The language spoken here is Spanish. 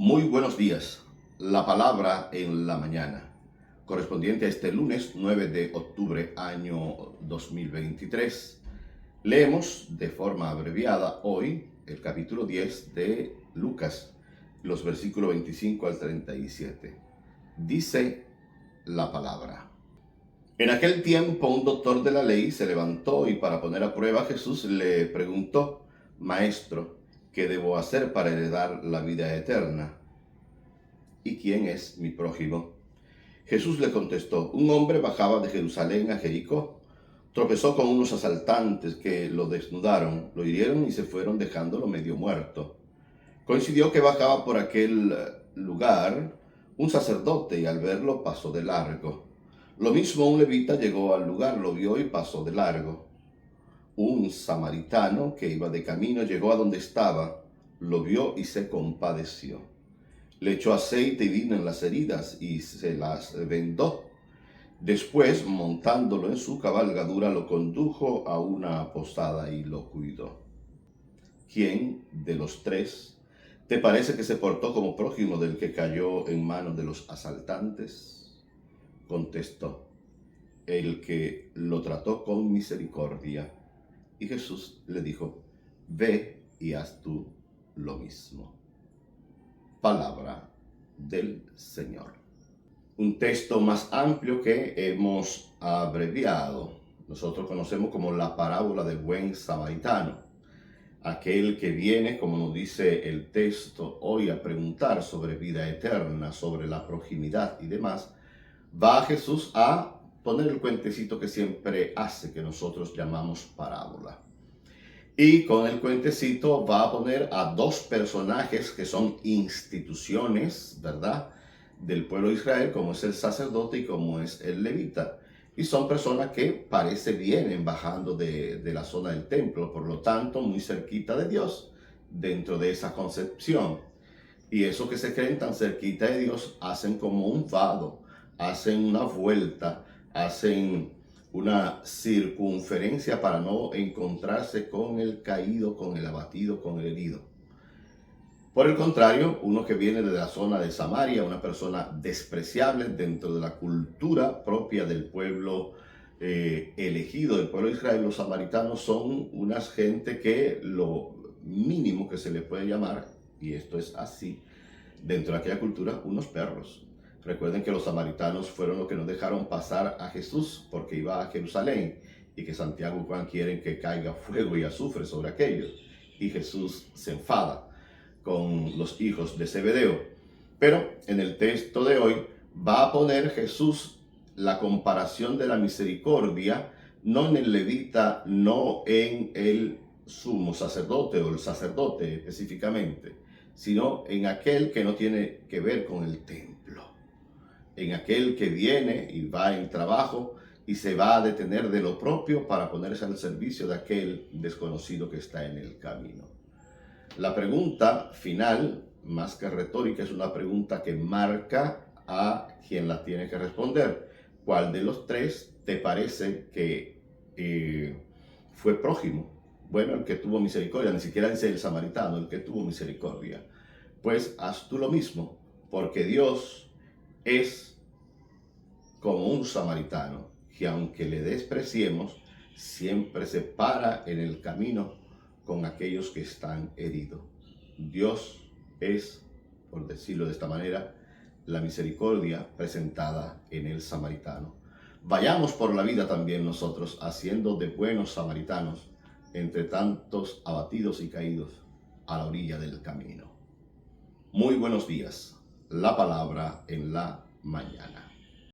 Muy buenos días. La palabra en la mañana, correspondiente a este lunes 9 de octubre año 2023. Leemos de forma abreviada hoy el capítulo 10 de Lucas, los versículos 25 al 37. Dice la palabra. En aquel tiempo un doctor de la ley se levantó y para poner a prueba a Jesús le preguntó: Maestro, ¿qué debo hacer para heredar la vida eterna? ¿Y quién es mi prójimo? Jesús le contestó: un hombre bajaba de Jerusalén a Jericó, tropezó con unos asaltantes que lo desnudaron, lo hirieron y se fueron dejándolo medio muerto. Coincidió que bajaba por aquel lugar un sacerdote y al verlo pasó de largo. Lo mismo un levita llegó al lugar, lo vio y pasó de largo. Un samaritano que iba de camino llegó a donde estaba, lo vio y se compadeció. Le echó aceite y vino en las heridas y se las vendó. Después, montándolo en su cabalgadura, lo condujo a una posada y lo cuidó. ¿Quién de los tres te parece que se portó como prójimo del que cayó en manos de los asaltantes? Contestó: el que lo trató con misericordia. Y Jesús le dijo: ve y haz tú lo mismo. Palabra del Señor. Un texto más amplio que hemos abreviado. Nosotros conocemos como la parábola del buen samaritano. Aquel que viene, como nos dice el texto hoy, a preguntar sobre vida eterna, sobre la proximidad y demás, va a Jesús a poner el cuentecito que siempre hace, que nosotros llamamos parábola. Y con el cuentecito va a poner a dos personajes que son instituciones, ¿verdad?, del pueblo de Israel, como es el sacerdote y como es el levita. Y son personas que parece vienen bajando de la zona del templo, por lo tanto muy cerquita de Dios, dentro de esa concepción. Y eso que se creen tan cerquita de Dios, hacen como un vado, hacen una vuelta, hacen una circunferencia para no encontrarse con el caído, con el abatido, con el herido. Por el contrario, uno que viene de la zona de Samaria, una persona despreciable dentro de la cultura propia del pueblo elegido, del pueblo de Israel, los samaritanos son unas gente que lo mínimo que se le puede llamar, y esto es así, dentro de aquella cultura, unos perros. Recuerden que los samaritanos fueron los que no dejaron pasar a Jesús porque iba a Jerusalén y que Santiago y Juan quieren que caiga fuego y azufre sobre aquellos. Y Jesús se enfada con los hijos de Zebedeo. Pero en el texto de hoy va a poner Jesús la comparación de la misericordia, no en el levita, no en el sumo sacerdote o el sacerdote específicamente, sino en aquel que no tiene que ver con el templo, en aquel que viene y va en trabajo y se va a detener de lo propio para ponerse al servicio de aquel desconocido que está en el camino. La pregunta final, más que retórica, es una pregunta que marca a quien la tiene que responder. ¿Cuál de los tres te parece que fue prójimo? Bueno, el que tuvo misericordia, ni siquiera dice el samaritano, el que tuvo misericordia. Pues haz tú lo mismo, porque Dios es como un samaritano, que aunque le despreciemos, siempre se para en el camino con aquellos que están heridos. Dios es, por decirlo de esta manera, la misericordia presentada en el samaritano. Vayamos por la vida también nosotros haciendo de buenos samaritanos entre tantos abatidos y caídos a la orilla del camino. Muy buenos días. La palabra en la mañana.